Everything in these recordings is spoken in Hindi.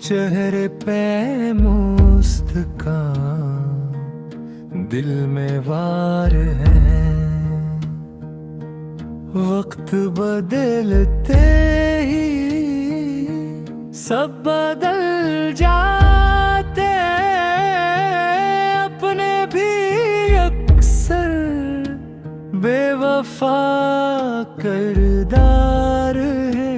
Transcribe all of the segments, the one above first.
चेहरे पे मुस्कान, दिल में वार है। वक्त बदलते ही सब बदल जाते, अपने भी अक्सर बेवफा किरदार है।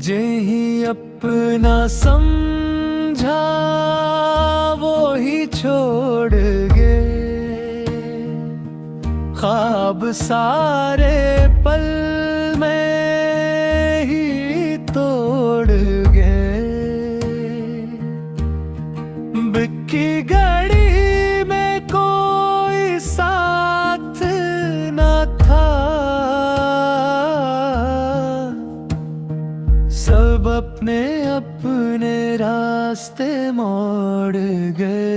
जेही अपना समझा वो ही छोड़ गए, ख्वाब सारे पल में ही तोड़ गए। बिकी घड़ी में कोई साथ न था, सब अपने अपने रास्ते मोड़ गए।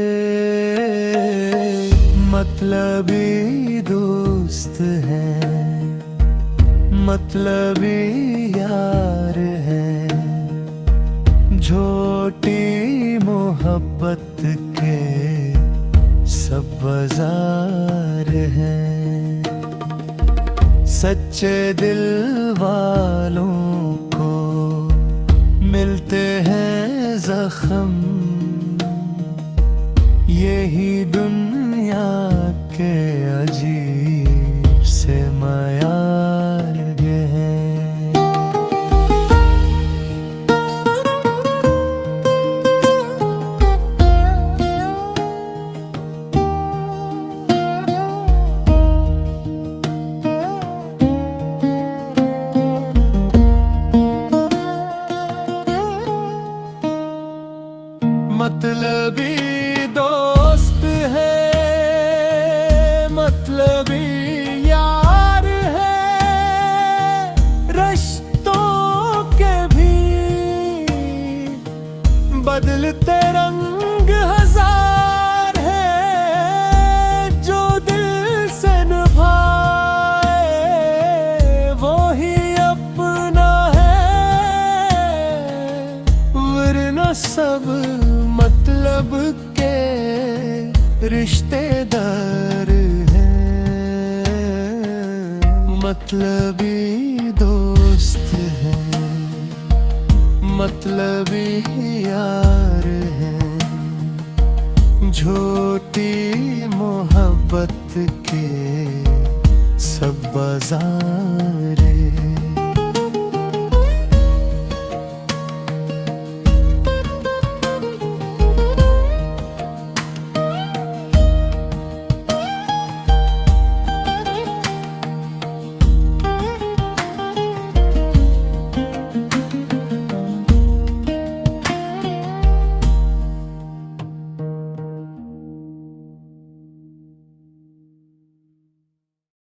मतलबी दोस्त है, मतलबी यार है, झूठी मोहब्बत के सब बाजार हैं। सच्चे दिल वालों को मिलते हैं जख्म, यही दुनिया के अजीब से मायार हैं। मतलबी दोस्त है, मतलबी यार है, रिश्तों के भी बदलते रंग हजार है। जो दिल से निभाए वो ही अपना है, वरना सब मतलब के रिश्तेदार हैं। मतलबी दोस्त है, मतलबी यार है, झूठी मोहब्बत के सब बाजार